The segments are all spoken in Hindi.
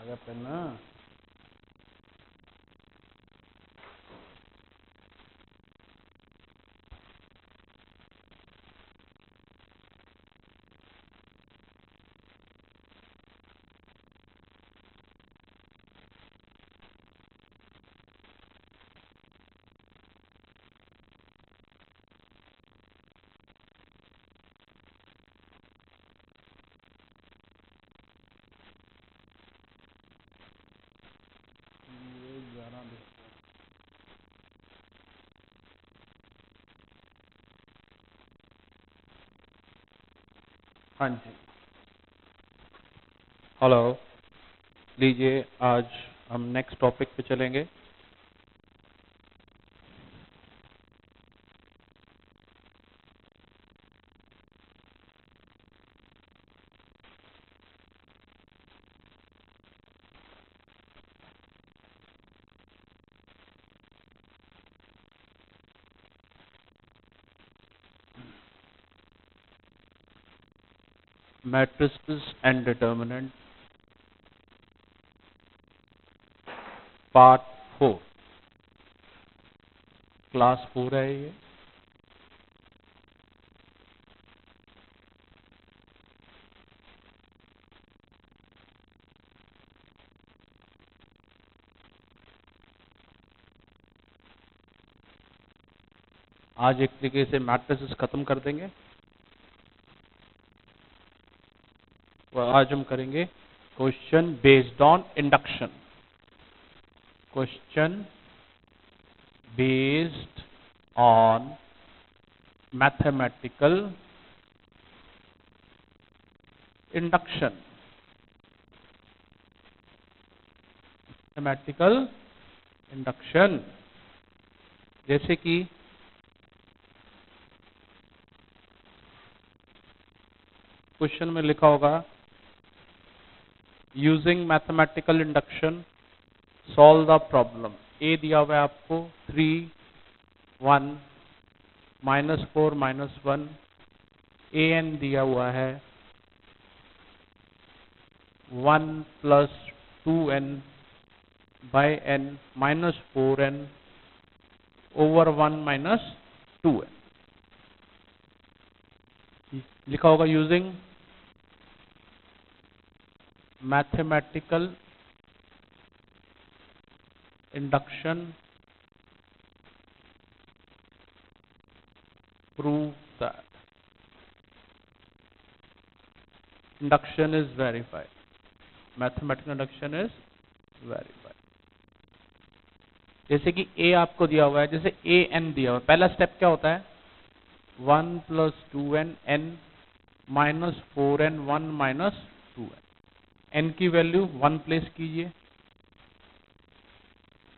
आगे पेन हाँ जी, हेलो। लीजिए, आज हम नेक्स्ट टॉपिक पे चलेंगे। Matrices and determinant, part 4, class 4 है ये। आज एक तरीके से मैट्रिसेस खत्म कर देंगे और आज हम करेंगे question based on induction. Question based on mathematical induction. Mathematical induction, जैसे कि क्वेश्चन में लिखा होगा, using mathematical induction solve the problem. A दिया हुआ है आपको 3, 1, -4, -1। ए एन दिया हुआ है 1 + 2n bye n -4n over 1 - 2n। लिखा होगा using mathematical induction prove that induction is verified. Mathematical induction is verified. जैसे कि ए आपको दिया हुआ है, जैसे ए एन दिया हुआ है, पहला स्टेप क्या होता है? 1 + 2n n -4n 1 - 2n। n की वैल्यू 1 प्लेस कीजिए।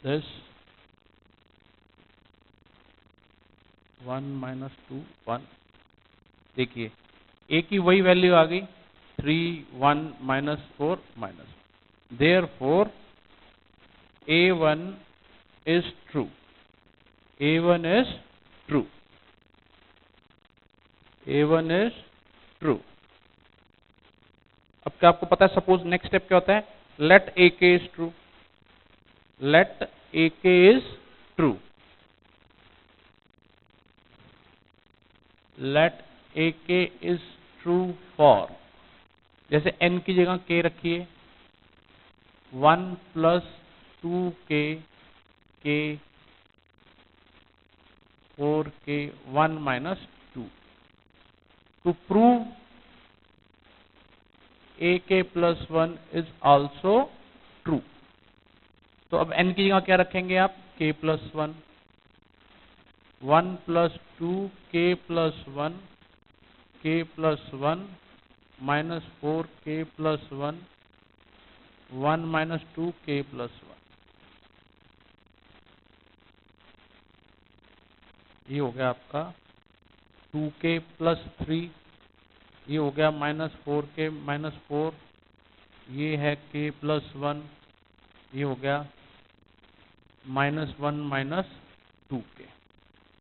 दिस 1 - 2 1। देखिए a की वही वैल्यू आ गई 3, 1 -4 -। Therefore a1 is true. a1 is true. a1 is true. अब क्या आपको पता है, सपोज नेक्स्ट स्टेप क्या होता है? लेट ए के इज ट्रू। लेट ए के इज ट्रू। लेट ए के इज ट्रू फॉर, जैसे n की जगह k रखिए, 1 + 2k k 4k 1 - 2। To prove ak + 1 is also true. तो अब n की जगह क्या रखेंगे आप? k + 1। 1 + 2k + 1 k + 1 -4k + 1 1 - 2k + 1। ये हो गया आपका 2k + 3। ये हो गया -4k -4। ये है k + 1। ये हो गया -1 - 2k।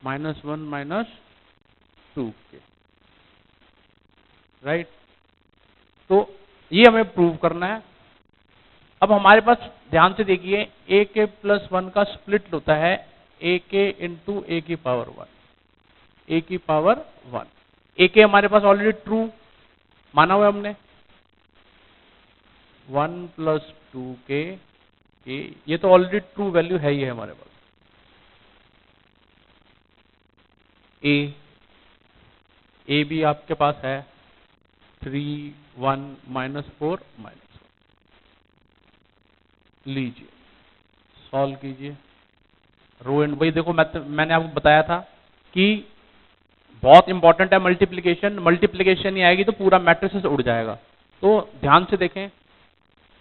-1 - 2k। राइट। तो ये हमें प्रूव करना है। अब हमारे पास ध्यान से देखिए ए के प्लस वन का स्प्लिट होता है ए के इंटू ए की पावर वन, ए की पावर वन। ए के हमारे पास ऑलरेडी ट्रू माना हुआ है हमने, वन प्लस टू के, ये तो ऑलरेडी ट्रू वैल्यू है ही है हमारे पास। ए भी आपके पास है 3 1 माइनस 4 माइनस 1। लीजिए सॉल्व कीजिए रो एंड, भाई देखो मैंने आपको बताया था कि बहुत इंपॉर्टेंट है मल्टीप्लिकेशन, मल्टीप्लिकेशन नहीं आएगी तो पूरा मैट्रिक्स से उड़ जाएगा। तो ध्यान से देखें,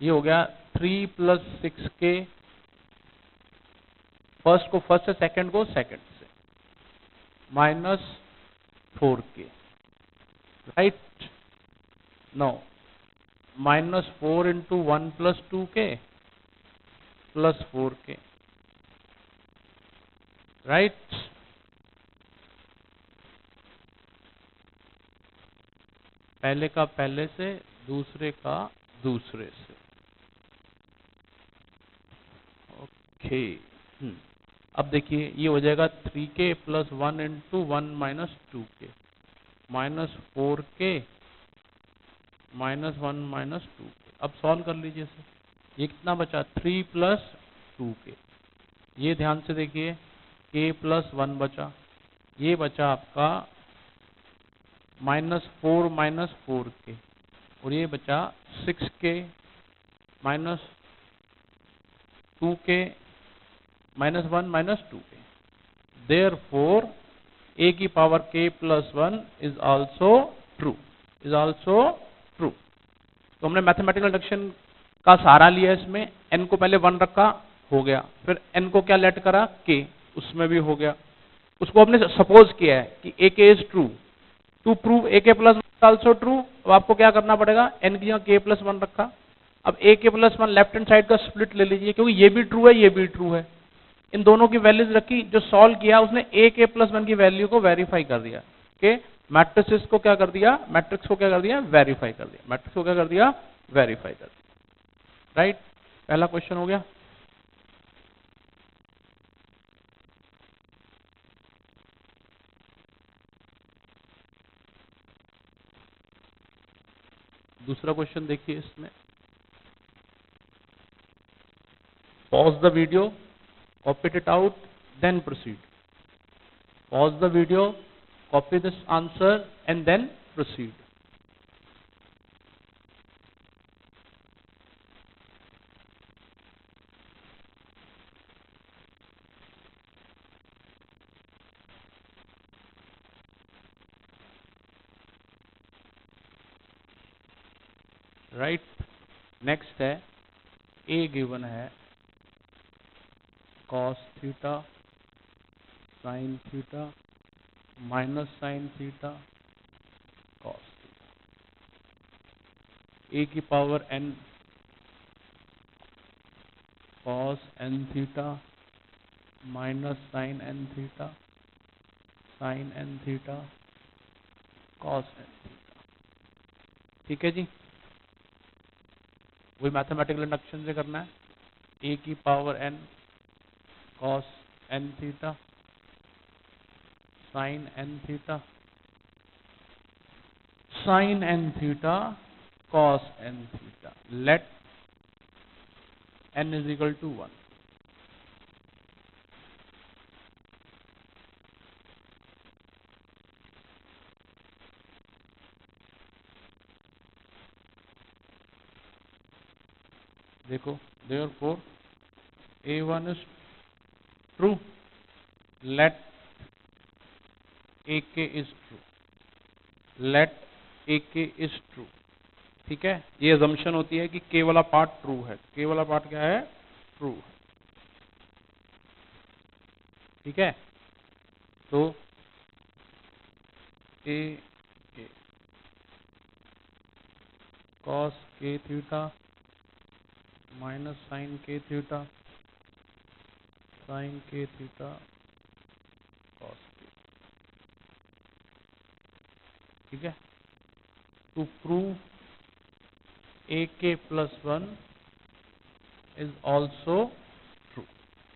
ये हो गया 3 प्लस 6 के, फर्स्ट को फर्स्ट से, सेकंड को सेकंड से, माइनस 4 के, right. No, minus 4 into 1 plus 2 के प्लस 4 के, राइट। पहले का पहले से, दूसरे का दूसरे से, ओके। अब देखिए ये हो जाएगा 3k प्लस 1 इंटू 1 माइनस 2 के, माइनस 4k माइनस 1 माइनस 2 के। अब सॉल्व कर लीजिए इसे, ये कितना बचा 3 प्लस 2k, ये ध्यान से देखिए k प्लस 1 बचा, ये बचा आपका माइनस 4 माइनस 4k, और ये बचा 6k minus 2k minus 1 minus 2k। Therefore a की power k plus 1 is also true, is also true. तो हमने मैथमेटिकल रिडक्शन का सहारा लिया इसमें, n को पहले 1 रखा, हो गया, फिर n को क्या लेट करा k, उसमें भी हो गया। उसको हमने सपोज किया है कि a k is true, to prove a k plus 1 also true. अब आपको क्या करना पड़ेगा, n की जगह k प्लस 1 रखा, अब a k plus 1 left hand side का स्प्लिट ले लीजिए, क्योंकि ये भी ट्रू है ये भी ट्रू है। इन दोनों की वैल्यूज रखी, जो सॉल्व किया उसने a k प्लस 1 की वैल्यू को वेरीफाई कर दिया, के मैट्रिक्स को क्या कर दिया, मैट्रिक्स को क्या कर दिया, वेरीफाई कर दिया, मैट्रिक्स को क्या कर दिया, वेरीफाई कर दिया, राइट। पहला क्वेश्चन हो गया। दूसरा क्वेश्चन देखिए इसमें, pause the video, copy it out, then proceed. Pause the video, copy this answer and then proceed. Right, next है a given है cos theta sin theta minus sin theta cos theta, a की power n cos n theta minus sin n theta sin n theta cos n theta। ठीक है जी, वही मैथमेटिकल इंडक्शन से करना है, a की power n cos n theta sin n theta sin n theta cos n theta, let n is equal to 1। देखो, therefore a1 is true, let ak is true, let ak is true। ठीक है, ये अजम्पशन होती है कि k वाला पार्ट ट्रू है, k वाला पार्ट क्या है, ट्रू है। ठीक है, तो a k cos k theta minus sine k theta sine k theta cos k। ठीक है, to prove a k plus 1 is also true.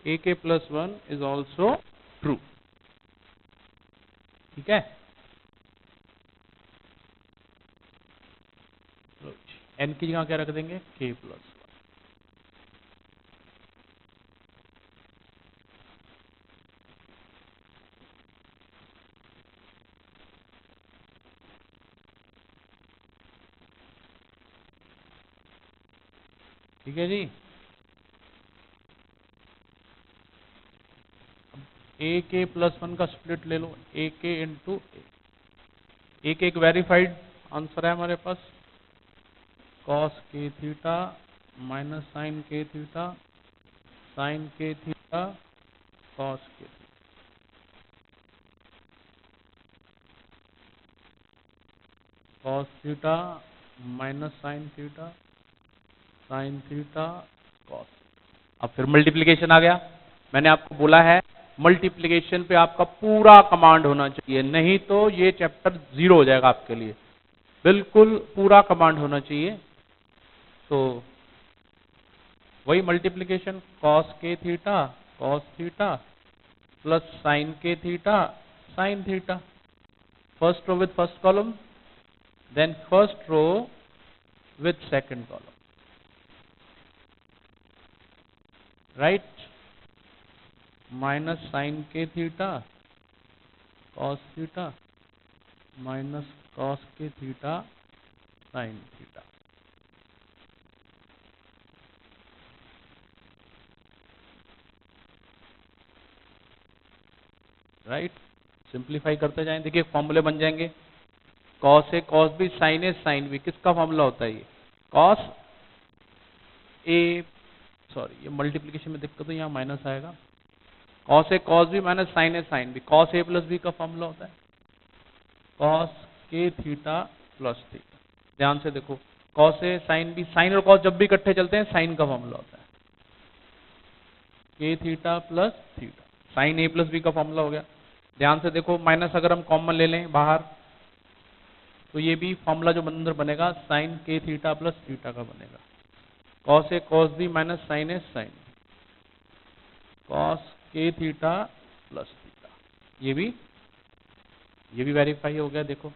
ak plus 1 is also true. ठीक है, n की जगह क्या रख देंगे, k plus 1. ठीक है जी. ए के प्लस 1 का स्प्लिट ले लो, ए के इंटू एक वेरीफाइड आंसर है हमारे पास. कॉस के थीटा माइनस साइन के थीटा, साइन के थीटा कॉस के theta. Cos theta minus sine theta, sine theta cos. अब फिर मल्टीप्लिकेशन आ गया. मैंने आपको बोला है मल्टीप्लिकेशन पे आपका पूरा कमांड होना चाहिए, नहीं तो ये चैप्टर जीरो हो जाएगा आपके लिए. बिल्कुल पूरा कमांड होना चाहिए. तो वही मल्टीप्लिकेशन, कॉस के theta cos theta plus sine के theta sine theta. First row with first column, then first row with second column. Right, minus sine के theta cos theta minus cos के theta sine theta. Right, simplify करते जाएं. देखिए फॉर्मूले बन जाएंगे. Cos A cos B sine A sine B, किसका फॉर्मूला होता है ये, कॉस ए, सॉरी ये मल्टीप्लिकेशन में दिक्कत है, यहाँ माइनस आएगा. Cos A cos B minus sign A sine B, cos A plus B का फॉर्मूला होता है कॉस के थीटा प्लस थीटा. ध्यान से देखो, cos A sine B, sign और कॉस जब भी इकट्ठे चलते हैं साइन का फॉर्मूला होता है के थीटा प्लस थीटा. साइन ए प्लस बी का फॉर्मूला हो गया. ध्यान से देखो, माइनस अगर हम कॉमन ले लें बाहर, तो ये भी फॉर्मूला जो अंदर बनेगा साइन के थीटा प्लस थीटा का बनेगा. Cos A cos B minus sign A sign, cos के थीटा प्लस थीटा. ये भी वेरीफाई हो गया. देखो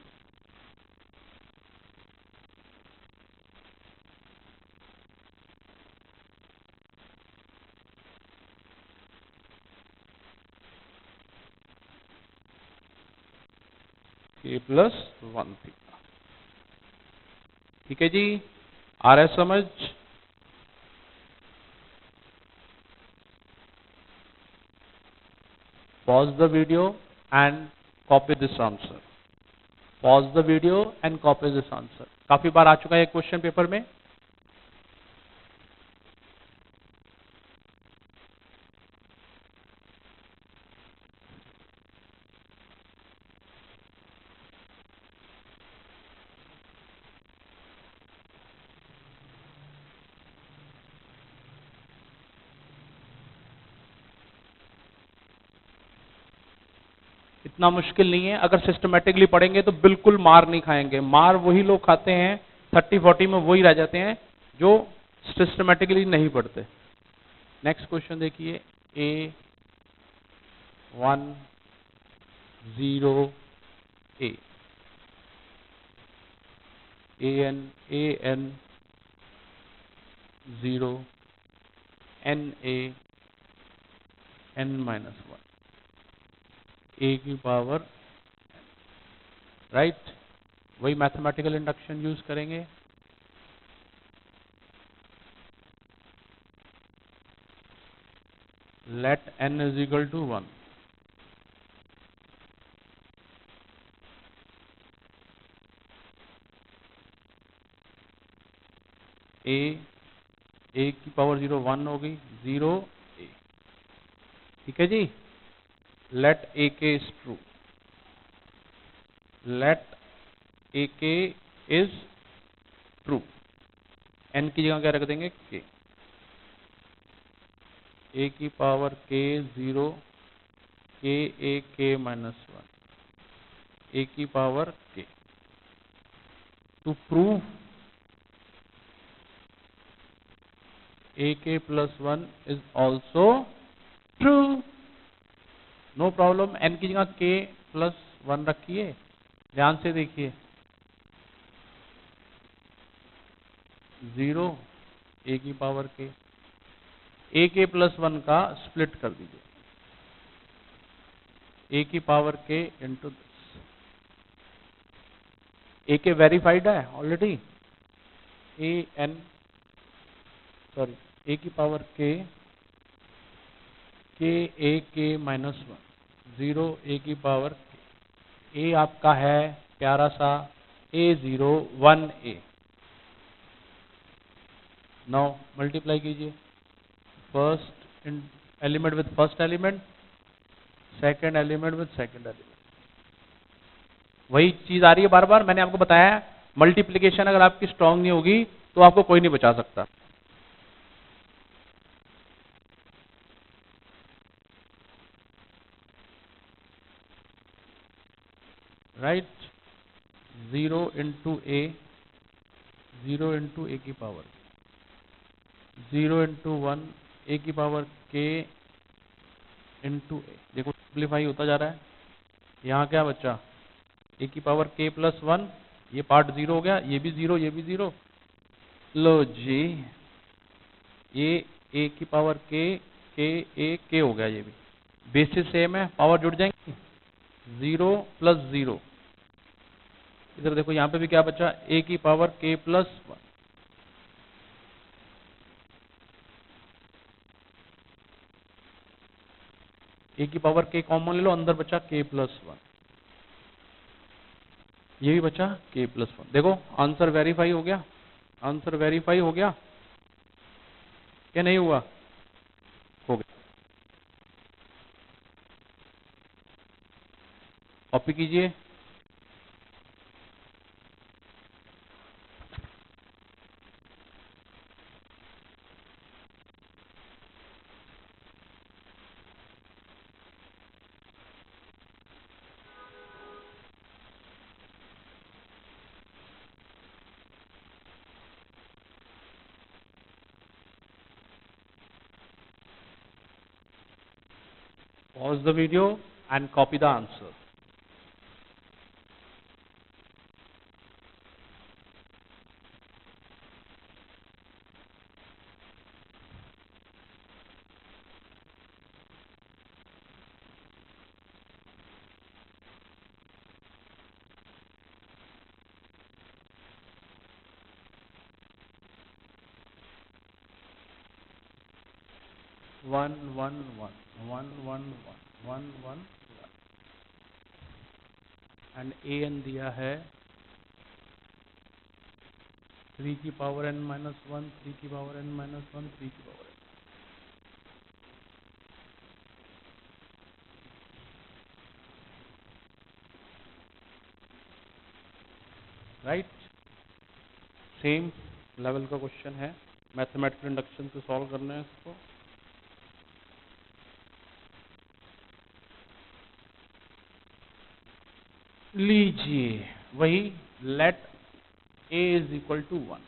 के प्लस 1 थीटा. ठीक है जी, आ रहा है समझ. Pause the video and copy this answer. Pause the video and copy this answer. काफी बार आ चुका है क्वेश्चन पेपर में. इतना मुश्किल नहीं है. अगर सिस्टमेटिकली पढ़ेंगे तो बिल्कुल मार नहीं खाएंगे. मार वही लोग खाते हैं 30-40 में, वही रह जाते हैं जो सिस्टमेटिकली नहीं पढ़ते. नेक्स्ट क्वेश्चन देखिए, A 1 0 A, an 0 na n minus 1 a की पावर. राइट, वही मैथमेटिकल इंडक्शन यूज करेंगे. Let n is equal to 1. a की पावर 0 1 हो गई, 0 a. ठीक है जी. Let a K is true, let a K is true. n की जगह क्या रख देंगे, k. a की power k 0 k a k minus 1 a की power k. To prove AK plus 1 is also true. No problem. n की जगह k plus 1 रखिए, ध्यान से देखिए। 0 a की पावर k, AK plus 1 का स्प्लिट कर दीजिए, a की power k into this. AK verified है ऑलरेडी, a की power k, k a k minus 1, 0 a की पावर k। a आपका है प्यारा सा a0 1a। नाउ मल्टीप्लाई कीजिए, first element with first element, second element with second element. वही चीज आ रही है बार बार, मैंने आपको बताया मल्टीप्लिकेशन अगर आपकी स्ट्रांग नहीं होगी तो आपको कोई नहीं बचा सकता। राइट, 0 इंटू ए, 0 इंटू ए की पावर, 0 इंटू 1 ए की पावर के इंटू ए। देखो सिंप्लीफाई होता जा रहा है। यहाँ क्या बचा, ए की पावर के प्लस 1, ये पार्ट 0 हो गया, ये भी 0, ये भी 0। लो जी, ये ए की पावर के ए के हो गया, ये भी बेसिस सेम है, पावर जुड़ जाएंगी, 0 प्लस 0। इधर देखो यहाँ पे भी क्या बचा, ए की पावर के प्लस 1, ए की पावर के कॉमन ले लो, अंदर बचा के प्लस 1, ये भी बचा के प्लस 1। देखो आंसर वेरीफाई हो गया, आंसर वेरीफाई हो गया क्या नहीं हुआ, हो गया। कॉपी कीजिए, pause the video and copy the answer. One one one one one one one one and A N दिया है 3 की पावर n माइनस 1, 3 की पावर n माइनस 1, 3 की power n, right. Same level का क्वेश्चन है, मैथमेटिकल इंडक्शन से सॉल्व करना है इसको। लीजिए वही let a is equal to 1,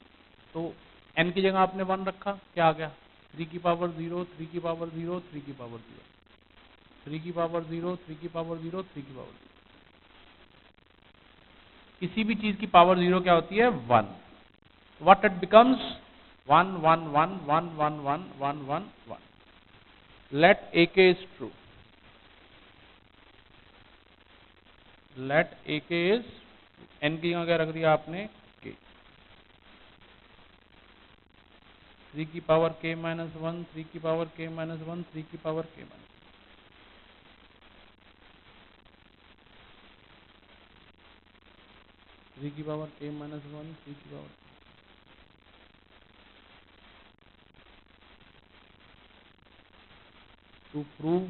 तो n की जगह आपने 1 रखा, क्या आ गया, 3 की पावर 0, 3 की पावर 0, 3 की पावर 0, 3 की पावर 0, 3 की पावर 0, 3 की पावर 0। किसी भी चीज की पावर 0 क्या होती है, 1। What it becomes, 1 1 1 1 1 1 1 1 1। Let ak is true, let ak is, n की जगह क्या रख दिया आपने, k। 3 की पावर k माइनस 1, 3 की पावर k माइनस 1, 3 की पावर k माइनस 3 की पावर k माइनस 1, 3 की power. To prove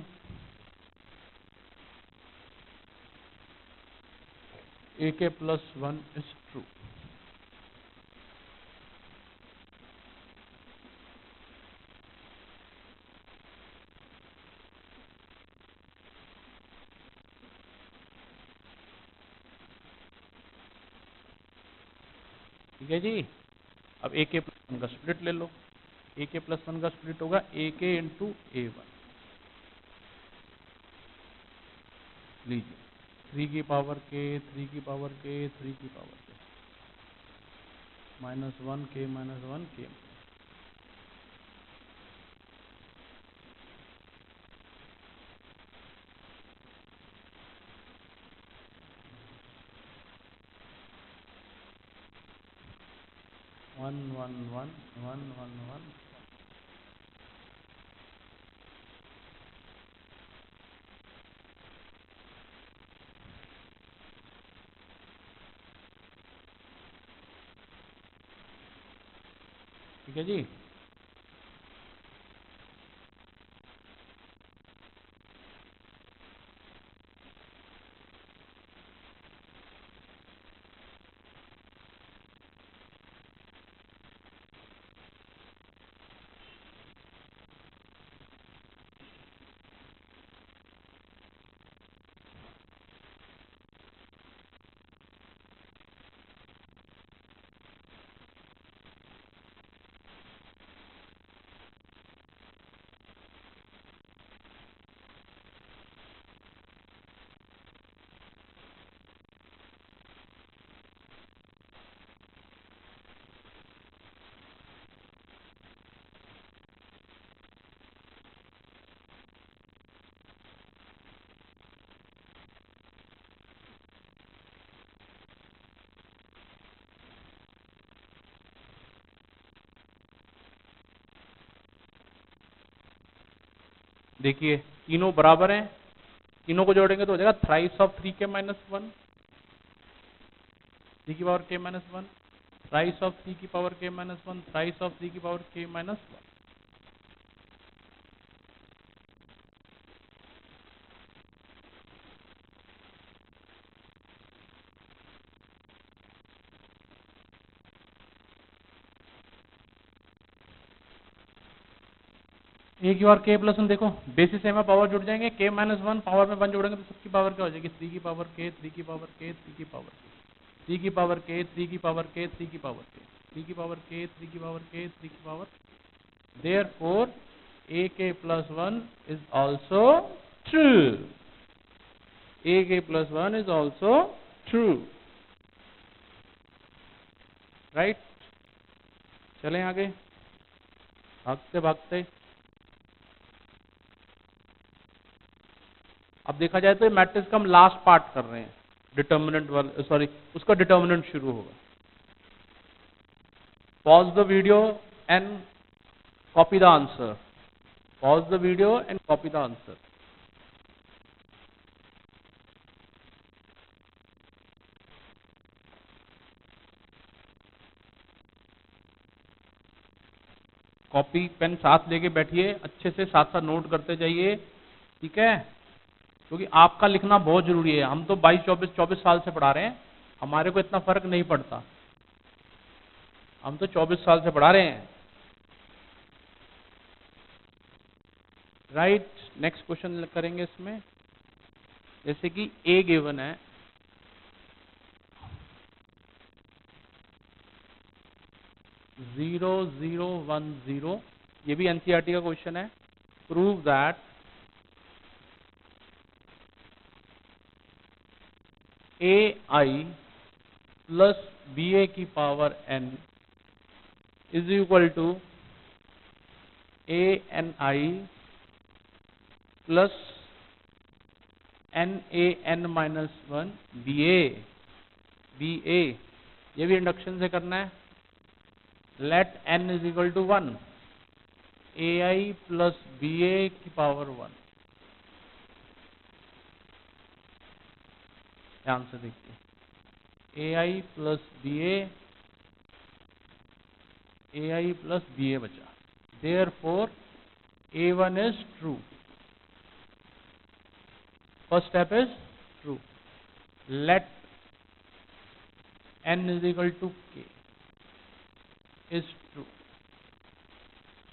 ak plus 1 is true, ठीक है जी। अब ak plus 1 का स्प्लिट ले लो, ए के प्लस वन का स्प्लिट होगा ए के इंटू ए वन। लीजिए 3 की पावर के 3 की पावर के 3 की पावर के -1 के -1 के 1 1 1 1 1 1। ठीक है जी। देखिए तीनों बराबर हैं, तीनों को जोड़ेंगे तो हो जाएगा थ्राइस ऑफ 3 के -1 3 की पावर के -1 थ्राइस ऑफ 3 की पावर के -1 थ्राइस ऑफ 3 की पावर के -1। एक ही बार के प्लस वन देखो बेसिस सेम है, पावर जुड़ जाएंगे के -1 पावर में 1 जोड़ेंगे तो सबकी पावर क्या हो जाएगी 3 की पावर के 3 की पावर के 3 की पावर के 3 की पावर के 3 की पावर के 3 की पावर के 3 की पावर के 3 की पावर के 3 की power. Therefore ak plus 1 is also true. ak plus 1 is also true. Right? चलें आगे भागते भागते। अब देखा जाए तो मैट्रिक्स का हम लास्ट पार्ट कर रहे हैं, डिटर्मिनेंट वाला, सॉरी उसका डिटर्मिनेंट शुरू होगा। Pause the video and copy the answer. Pause the video and copy the answer. Copy pen साथ लेके बैठिए, अच्छे से साथ साथ नोट करते जाइए, ठीक है, क्योंकि आपका लिखना बहुत जरूरी है। हम तो 22-24 साल से पढ़ा रहे हैं, हमारे को इतना फर्क नहीं पड़ता, हम तो 24 साल से पढ़ा रहे हैं। राइट, नेक्स्ट क्वेश्चन करेंगे इसमें। जैसे कि ए गिवन है 0 0 1 0, ये भी एनसीईआरटी का क्वेश्चन है। Prove that A I plus B A की power n is equal to A n I plus n A n -1 B A. ये भी इंडक्शन से करना है। Let n is equal to 1 A I plus B A की पावर 1। ध्यान से देखिए, ए आई प्लस बी ए बचा। Therefore A1 is true. First step is true. Let n is equal to k is true.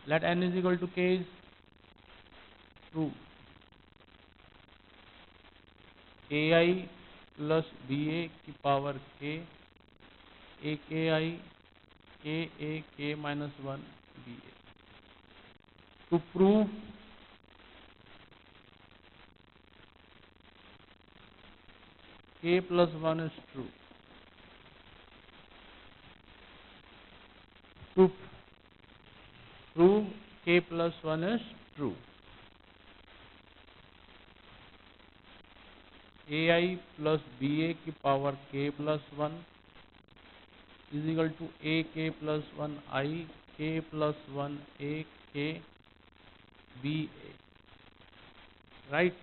Let n is equal to k is true. AI plus BA की power k, AKI k minus 1 BA। to prove k plus 1 is true. To prove k plus 1 is true. AI plus BA की power k plus 1 is equal to AK plus 1 I k plus 1 A k BA. Right,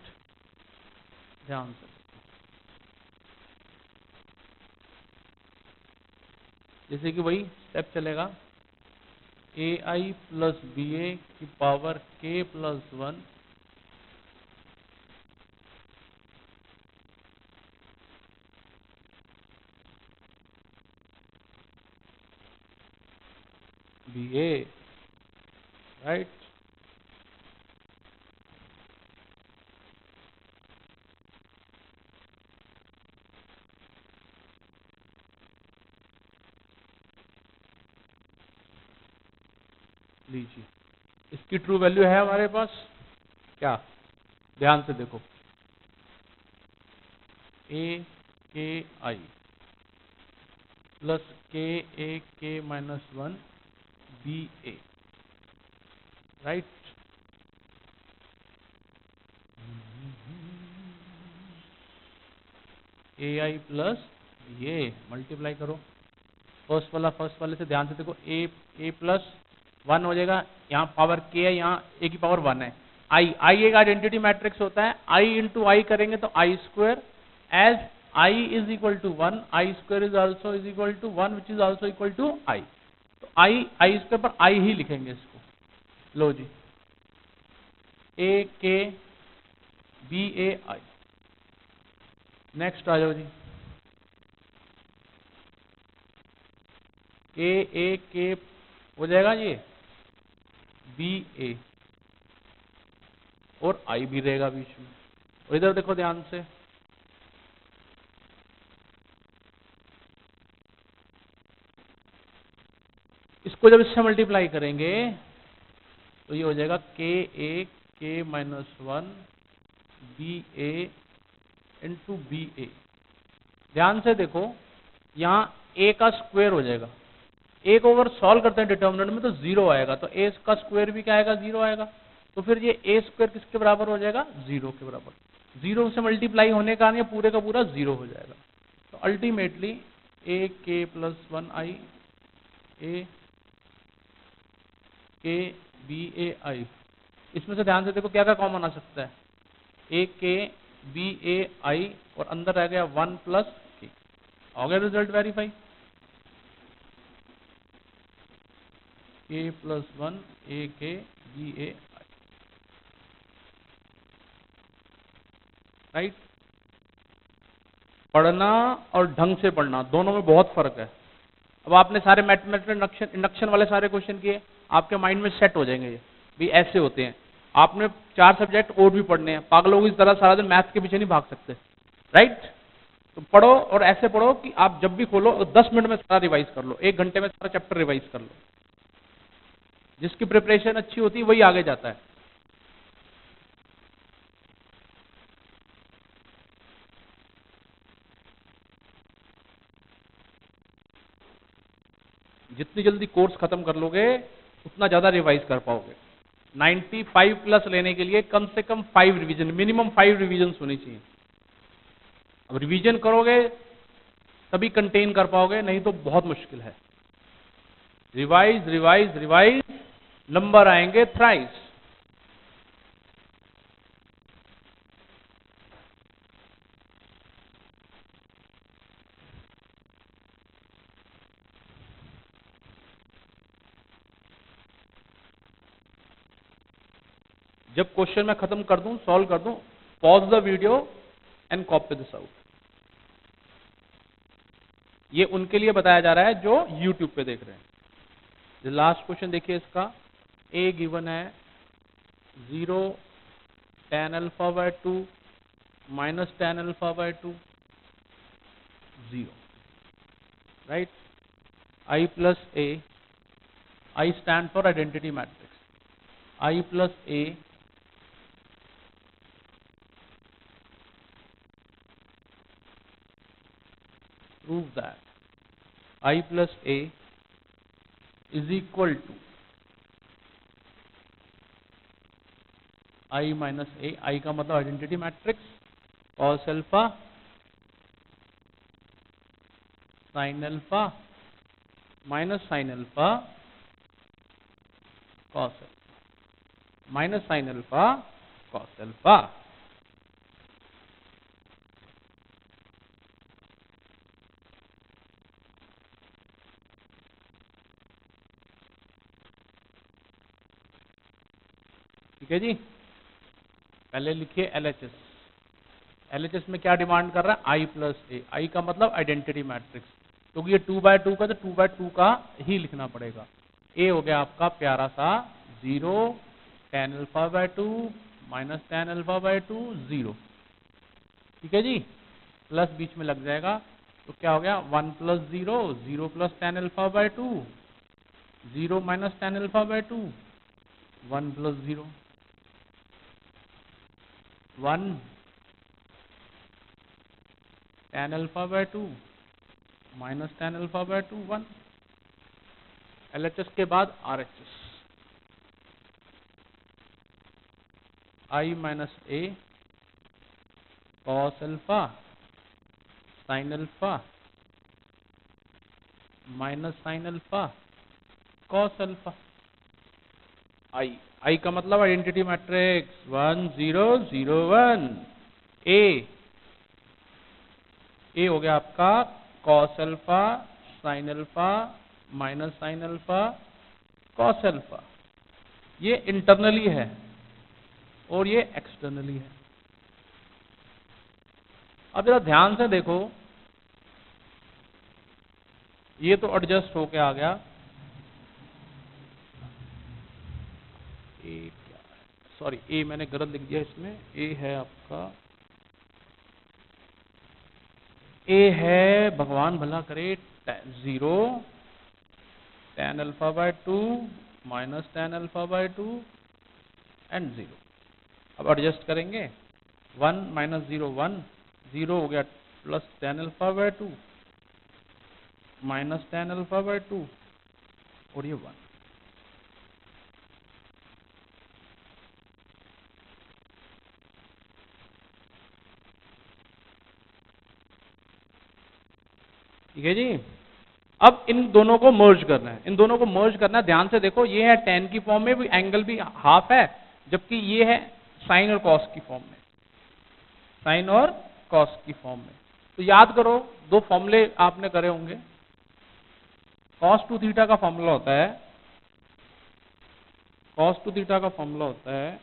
ध्यान से जैसे कि वही स्टेप चलेगा AI प्लस BA की power k plus 1 BA, right. लीजिए, इसकी ट्रू वैल्यू है हमारे पास क्या, ध्यान से देखो, ए के आई प्लस के ए के minus 1 B A, right. A I plus ये मल्टीप्लाई करो, फर्स्ट वाले से ध्यान से देखो, ए प्लस 1 हो जाएगा, यहाँ पावर के है, यहाँ ए की पावर 1 है। आई एक आइडेंटिटी मैट्रिक्स होता है, आई इंटू आई करेंगे तो I square, as I is equal to 1, I square is also is equal to 1 which is also equal to I. तो आई स्क्वायर पर आई ही लिखेंगे इसको। लो जी, ए के बी ए आई। नेक्स्ट आ जाओ जी, ए के हो जाएगा ये बी ए और आई भी रहेगा बीच में। और इधर देखो ध्यान से, इसको जब इससे मल्टीप्लाई करेंगे तो ये हो जाएगा के ए के माइनस 1 बी ए इंटू बी ए। ध्यान से देखो, यहाँ ए का स्क्वायर हो जाएगा, ए को अगर सॉल्व करते हैं डिटर्मिनेंट में तो 0 आएगा, तो ए का स्क्वायर भी क्या आएगा, 0 आएगा। तो फिर ये ए स्क्वायर किसके बराबर हो जाएगा, 0 के बराबर। 0 से मल्टीप्लाई होने का ये पूरे का पूरा 0 हो जाएगा। तो अल्टीमेटली ए के प्लस 1 आई ए के बी ए आई, इसमें से ध्यान से देखो क्या क्या कॉमन आ सकता है, ए के बी ए आई और अंदर रह गया 1 प्लस के। हो गया रिजल्ट वेरीफाई, के प्लस 1 ए के बी ए आई, राइट। पढ़ना और ढंग से पढ़ना दोनों में बहुत फर्क है। अब आपने सारे मैथमेटिक्स इंडक्शन वाले सारे क्वेश्चन किए, आपके माइंड में सेट हो जाएंगे ये भी ऐसे होते हैं। आपने 4 सब्जेक्ट और भी पढ़ने हैं, पागलों की तरह सारा दिन मैथ्स के पीछे नहीं भाग सकते, राइट। तो पढ़ो और ऐसे पढ़ो कि आप जब भी खोलो 10 मिनट में सारा रिवाइज कर लो, 1 घंटे में सारा चैप्टर रिवाइज कर लो। जिसकी प्रिपरेशन अच्छी होती है वही आगे जाता है। जितनी जल्दी कोर्स खत्म कर लोगे उतना ज्यादा रिवाइज कर पाओगे। 95 प्लस लेने के लिए कम से कम 5 रिवीजन, मिनिमम 5 रिवीजन होनी चाहिए। अब रिवीजन करोगे तभी कंटेन कर पाओगे, नहीं तो बहुत मुश्किल है। रिवाइज रिवाइज रिवाइज, नंबर आएंगे थ्राइस। जब क्वेश्चन मैं खत्म कर दूं, सॉल्व कर दूं, pause the video and copy this out. ये उनके लिए बताया जा रहा है जो YouTube पे देख रहे हैं। लास्ट क्वेश्चन देखिए इसका, ए गिवन है 0 tan alpha by 2 minus tan alpha by 2 0, right. I plus A, I stand for identity matrix. I plus A prove that I plus A is equal to I minus A। I का मतलब identity matrix, cos alpha sin alpha minus sin alpha cos alpha minus sin alpha cos alpha. ठीक है जी। पहले लिखिए LHS। LHS में क्या डिमांड कर रहा है? I प्लस ए। आई का मतलब आइडेंटिटी मैट्रिक्स, क्योंकि ये 2/2 का, तो 2/2 का ही लिखना पड़ेगा। ए हो गया आपका प्यारा सा 0 tan alpha minus tan alpha 0। ठीक है जी। प्लस बीच में लग जाएगा, तो क्या हो गया 1 plus 0 0 plus tan alpha 0 minus tan alpha 1 plus 0 1 tan alpha minus tan alpha 1। LHS के बाद RHS I minus A cos alpha sin alpha minus sin alpha cos alpha. I का मतलब आइडेंटिटी मैट्रिक्स 1 0 0 1। A हो गया आपका cos alpha sin alpha minus sin alpha cos alpha. ये इंटरनली है और ये एक्सटर्नली है। अब जरा ध्यान से देखो, ये तो एडजस्ट होके आ गया। ए क्या है, सॉरी ए मैंने गलत लिख दिया इसमें। ए है आपका, ए है भगवान भला करे 0 tan alpha minus tan अल्फा/2 and 0। अब एडजस्ट करेंगे, 1 माइनस 0 1, 0 हो गया plus tan alpha minus tan अल्फा/2 और ये 1। ठीक है जी। अब इन दोनों को मर्ज करना है, इन दोनों को मर्ज करना है। ध्यान से देखो, ये है tan की फॉर्म में, भी एंगल भी हाफ है, जबकि ये है साइन और कॉस की फॉर्म में, साइन और कॉस की फॉर्म में। तो याद करो, दो फॉर्मूले आपने करे होंगे। cos 2 थीटा का फॉर्मूला होता है, cos 2 थीटा का फॉर्मूला होता है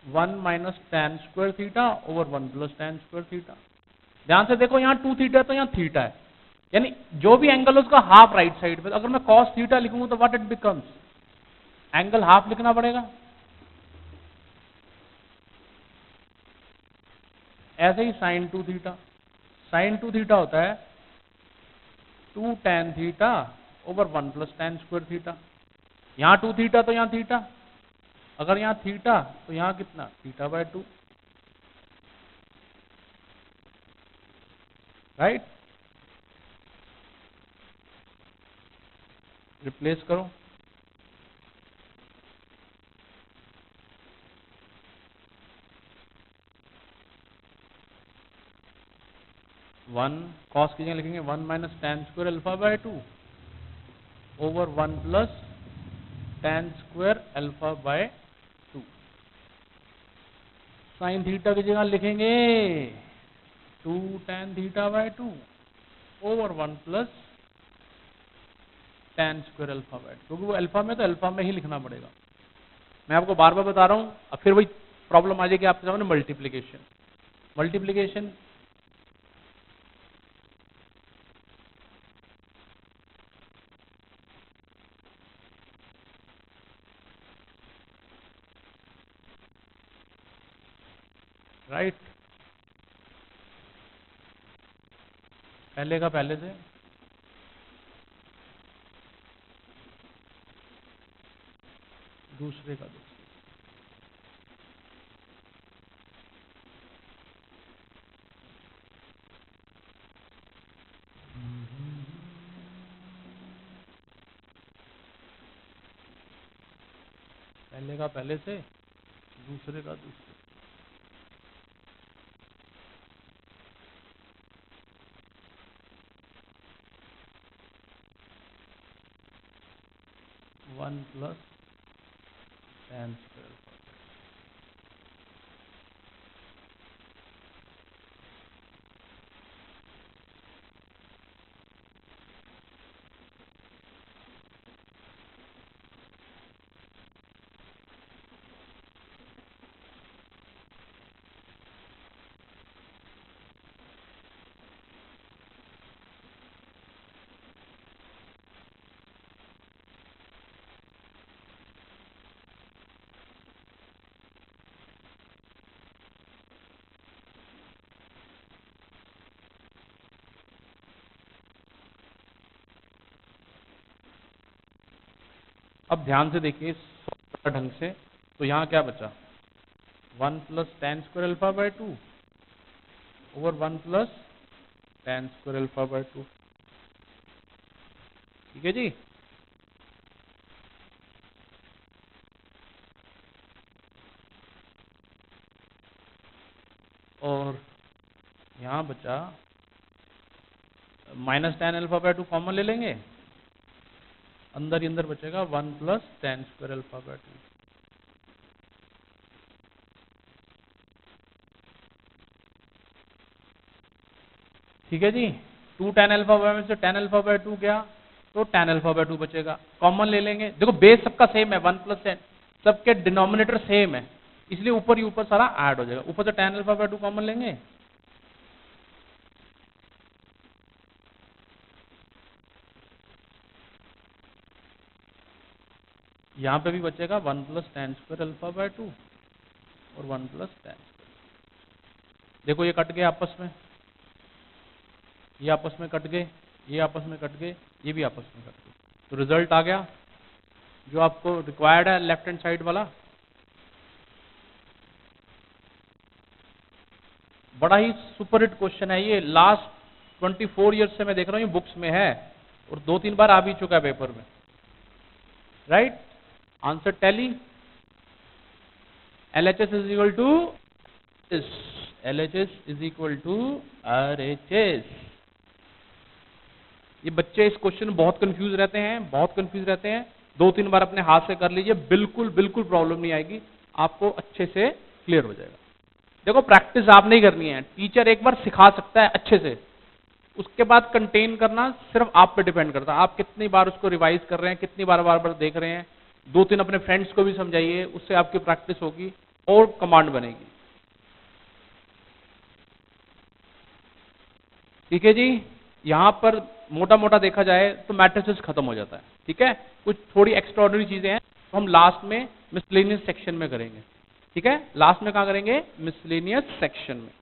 1 minus tan square theta over 1 plus tan square theta. ध्यान से देखो, यहाँ 2 थीटा है तो यहाँ थीटा है, यानी जो भी एंगल है उसका हाफ राइट साइड पे। अगर मैं cos थीटा लिखूंगा तो what it becomes, angle half लिखना पड़ेगा। ऐसे ही sin 2 थीटा, sin 2 थीटा होता है 2 tan theta over 1 plus tan square theta. यहाँ 2 थीटा तो यहाँ थीटा, अगर यहाँ थीटा तो यहाँ कितना थीटा/2, राइट। रिप्लेस करो, वन कॉस की जगह लिखेंगे 1 minus tan square alpha over 1 plus tan square alpha. Sine theta की जगह लिखेंगे 2 tan theta over 1 plus tan square alpha, क्योंकि वो अल्फा में, तो अल्फा में ही लिखना पड़ेगा। मैं आपको बार बार बता रहा हूं, अब फिर वही प्रॉब्लम आ जाएगी आपके सामने, मल्टीप्लीकेशन। Multiplication right. पहले का पहले से, दूसरे का दूसरे। पहले का पहले से, दूसरे का दूसरे। One plus tan square. अब ध्यान से देखिए ढंग से, तो यहाँ क्या बचा, one plus tan square alpha by 2 over one plus tan square alpha by 2। ठीक है जी। और यहाँ बचा minus tan alpha by 2 common ले लेंगे, अंदर ही अंदर बचेगा one plus tan square alpha by 2। ठीक है जी। 2 tan अल्फा बाय में से tan अल्फा बाय 2 गया, तो tan अल्फा बाय 2 बचेगा, कॉमन ले लेंगे। देखो बेस सबका सेम है, 1 प्लस tan, सबके डिनोमिनेटर सेम है, इसलिए ऊपर ही ऊपर सारा ऐड हो जाएगा। ऊपर से tan अल्फा बाय 2 कॉमन लेंगे, यहाँ पे भी बचेगा 1 plus tan square alpha by 2 और 1 प्लस tan। देखो ये कट गए आपस में, ये आपस में कट गए, ये आपस में कट गए, ये भी आपस में कट गए, तो रिजल्ट आ गया जो आपको रिक्वायर्ड है लेफ्ट हैंड साइड वाला। बड़ा ही सुपर हिट क्वेश्चन है ये, लास्ट 24 ईयर्स से मैं देख रहा हूँ ये बुक्स में है, और 2-3 बार आ भी चुका है पेपर में। Right answer tally, LHS is equal to LHS is equal to RHS। ये बच्चे इस क्वेश्चन में बहुत कंफ्यूज रहते हैं, बहुत कंफ्यूज रहते हैं। 2-3 बार अपने हाथ से कर लीजिए, बिल्कुल बिल्कुल प्रॉब्लम नहीं आएगी, आपको अच्छे से क्लियर हो जाएगा। देखो प्रैक्टिस आप नहीं करनी है, टीचर एक बार सिखा सकता है अच्छे से, उसके बाद कंटेन करना सिर्फ आप पे डिपेंड करता है। आप कितनी बार उसको रिवाइज कर रहे हैं, कितनी बार बार बार देख रहे हैं। 2-3 अपने फ्रेंड्स को भी समझाइए, उससे आपकी प्रैक्टिस होगी और कमांड बनेगी। ठीक है जी। यहां पर मोटा मोटा देखा जाए तो मैट्रिसेस खत्म हो जाता है। ठीक है, कुछ थोड़ी एक्स्ट्राऑर्डिनरी चीजें हैं तो हम लास्ट में मिसलेनियस सेक्शन में करेंगे। ठीक है, लास्ट में कहां करेंगे, मिसलेनियस सेक्शन में।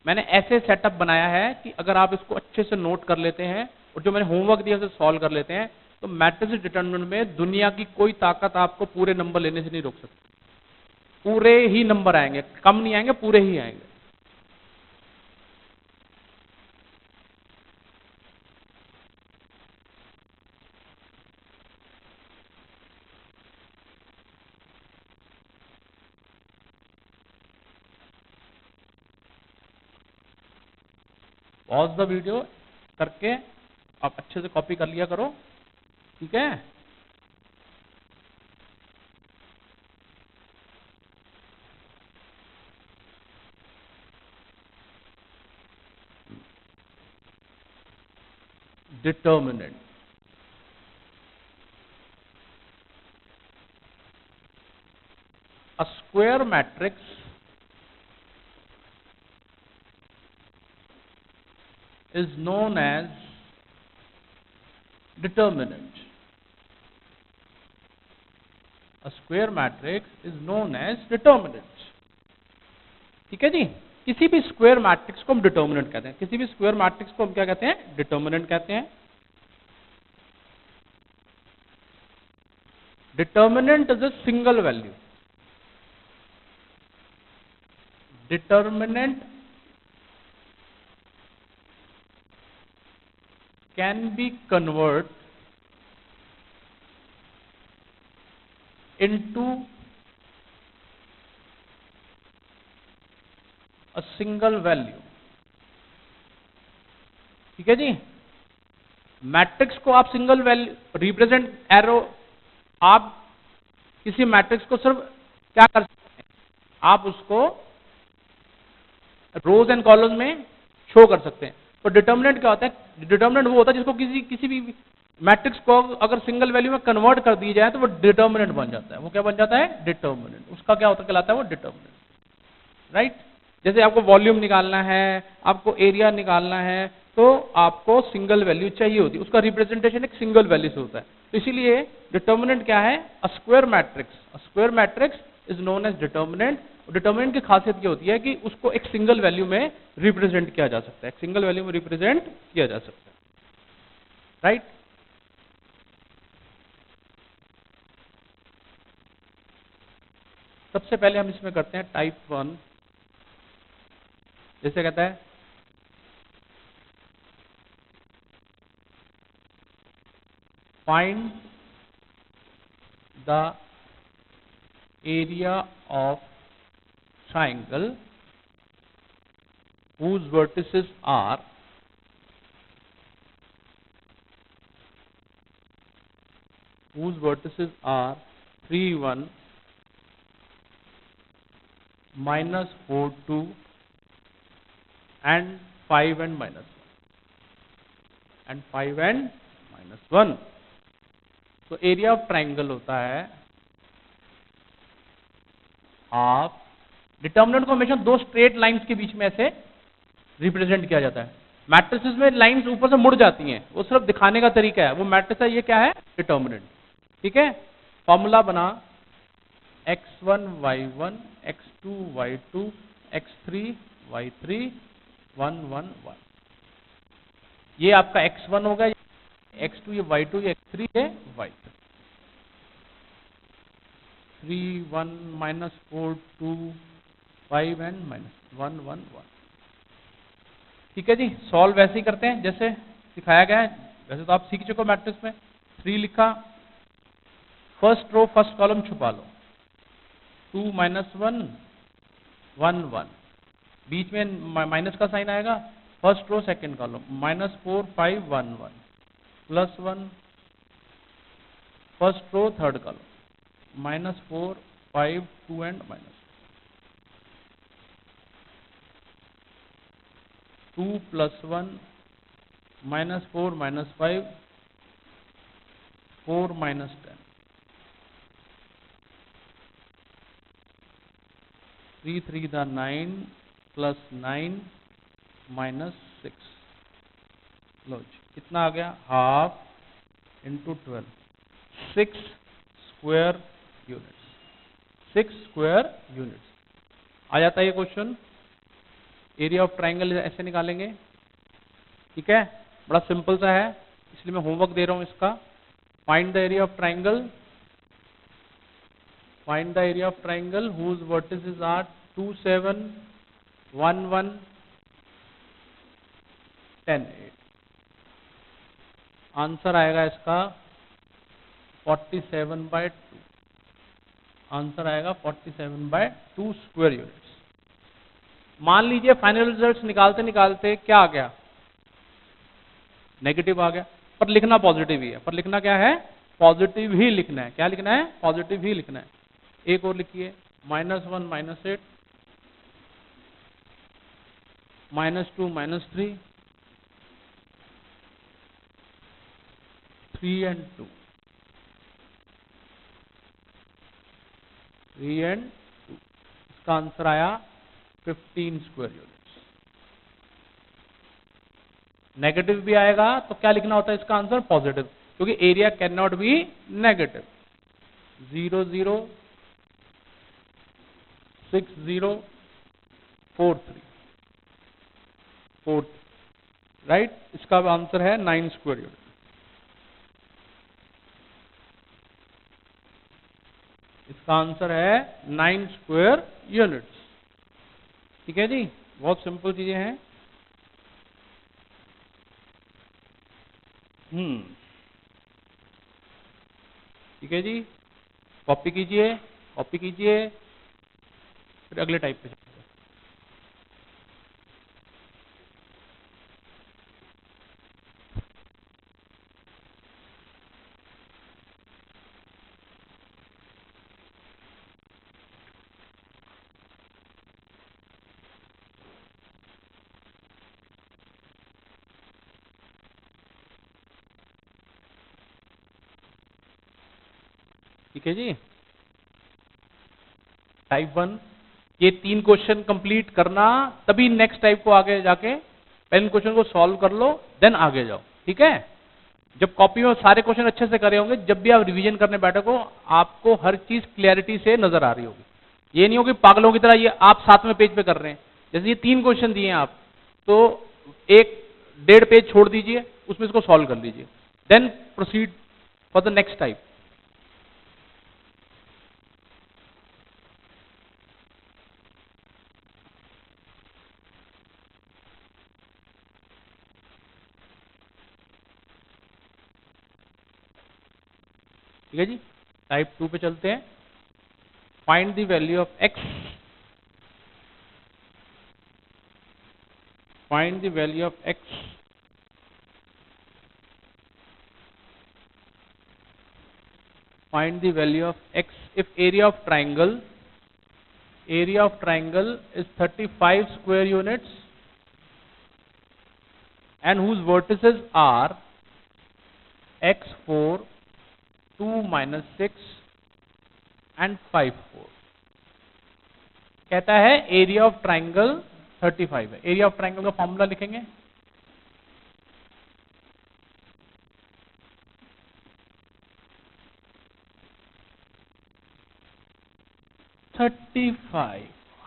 मैंने ऐसे सेटअप बनाया है कि अगर आप इसको अच्छे से नोट कर लेते हैं और जो मैंने होमवर्क दिया उसे सॉल्व कर लेते हैं, तो मैट्रिसेस डिटरमिनेंट में दुनिया की कोई ताकत आपको पूरे नंबर लेने से नहीं रोक सकती। पूरे ही नंबर आएंगे, कम नहीं आएंगे, पूरे ही आएंगे। पॉज द वीडियो करके आप अच्छे से कॉपी कर लिया करो। ठीक है, determinant, a square matrix is known as determinant. A square matrix is known as determinant. ठीक है जी। किसी भी स्क्वायर मैट्रिक्स को हम डिटर्मिनेंट कहते हैं, किसी भी स्क्वायर मैट्रिक्स को हम क्या कहते हैं, डिटर्मिनेंट कहते हैं। Determinant is a single value, determinant can be convert into a single value। ठीक है जी, मैट्रिक्स को आप सिंगल वैल्यू रिप्रेजेंट एरो, आप किसी मैट्रिक्स को सिर्फ क्या कर सकते हैं, आप उसको रोज एंड कॉलम में शो कर सकते हैं। तो डिटर्मिनेंट क्या होता है, डिटर्मिनेंट वो होता है जिसको किसी भी मैट्रिक्स को अगर सिंगल वैल्यू में कन्वर्ट कर दी जाए तो वो डिटर्मिनेंट बन जाता है। वो क्या बन जाता है, डिटर्मिनेंट। उसका क्या होता कहलाता है, वो डिटर्मिनेंट। राइट, जैसे आपको वॉल्यूम निकालना है, आपको एरिया निकालना है, तो आपको सिंगल वैल्यू चाहिए होती है, उसका रिप्रेजेंटेशन एक सिंगल वैल्यू से होता है। तो इसीलिए डिटर्मिनेंट क्या है, a square matrix, a square matrix is known as determinant. Determinant की खासियत ये होती है कि उसको एक सिंगल वैल्यू में रिप्रेजेंट किया जा सकता है, एक सिंगल वैल्यू में रिप्रेजेंट किया जा सकता है। राइट, सबसे पहले हम इसमें करते हैं टाइप 1, जैसे कहता है find the area of triangle whose vertices are whose vertices are 3 1 minus 4 2 and 5 and minus 1 and 5 and minus 1। तो एरिया ऑफ ट्राइंगल होता है हाफ। डिटर्मिनेंट को हमेशा दो स्ट्रेट लाइंस के बीच में ऐसे रिप्रेजेंट किया जाता है। मैट्रिसेस में लाइंस ऊपर से मुड़ जाती हैं, वो सिर्फ दिखाने का तरीका है, वो मैट्रिक्स है, ये क्या है, डिटर्मिनेंट। ठीक है, फॉर्मूला बना x1 y1 x2 y2 x3 y3 1 1 1। ये आपका x1 होगा, x2 ये y2 ये x3 ये y3। 3 1 minus 4 2 5 and minus 1 1 1। ठीक है जी, सॉल्व वैसे ही करते हैं जैसे सिखाया गया है। वैसे तो आप सीख चुके हो मैट्रिक्स में। 3 लिखा, फर्स्ट रो फर्स्ट कॉलम छुपा लो, 2 minus 1 1 1, बीच में माइनस का साइन आएगा, first row second column -4 5 1 1 +1, first row third column -4 5 2 and -2 + 1 -4 -5 4 -10 3 3 the 9 +9 -6। लो जी, कितना आ गया, half into 12, 6 square units, 6 square units आ जाता है ये क्वेश्चन। एरिया ऑफ ट्राइंगल ऐसे निकालेंगे। ठीक है, बड़ा सिंपल सा है, इसलिए मैं होमवर्क दे रहा हूं इसका। Find the area of triangle, find the area of triangle whose vertices are 2 7 1 1 10 8। Answer आएगा इसका 47/2। आंसर आएगा 47/2 स्क्वायर यूनिट्स। मान लीजिए फाइनल रिजल्ट्स निकालते निकालते क्या आ गया, नेगेटिव आ गया, पर लिखना पॉजिटिव ही है। पर लिखना क्या है, पॉजिटिव ही लिखना है। क्या लिखना है, पॉजिटिव ही लिखना है। एक और लिखिए, -1 -8 -2 -3 3 and 2 3 and 2। इसका आंसर आया 15 स्क्वायर यूनिट्स। नेगेटिव भी आएगा तो क्या लिखना होता है इसका आंसर, पॉजिटिव, क्योंकि area can not be negative. 0 0 6 0 4 3। 4, right. इसका आंसर है 9 स्क्वायर यूनिट। इसका आंसर है 9 स्क्वायर यूनिट्स। ठीक है जी, बहुत सिंपल चीजें हैं। ठीक है जी, कॉपी कीजिए, कॉपी कीजिए, फिर अगले टाइप पे। ठीक है जी, टाइप 1 ये 3 क्वेश्चन कंप्लीट करना, तभी नेक्स्ट टाइप को आगे जाके पहले क्वेश्चन को सॉल्व कर लो, देन आगे जाओ। ठीक है, जब कॉपी में सारे क्वेश्चन अच्छे से करे होंगे, जब भी आप रिवीजन करने बैठो आपको हर चीज क्लैरिटी से नजर आ रही होगी। ये नहीं होगी पागलों की तरह ये आप 7वें पेज पे कर रहे हैं। जैसे ये 3 क्वेश्चन दिए हैं आप, तो एक 1.5 पेज छोड़ दीजिए, उसमें इसको सॉल्व कर लीजिए, then proceed for the next type. ठीक है जी, टाइप 2 पे चलते हैं। Find the value of x, find the value of x, find the value of x if area of triangle is 35 square units and whose vertices are x4, 2 minus 6 and 5 4। कहता है एरिया ऑफ ट्राइंगल 35 है। एरिया ऑफ ट्राइंगल का फॉर्मूला लिखेंगे,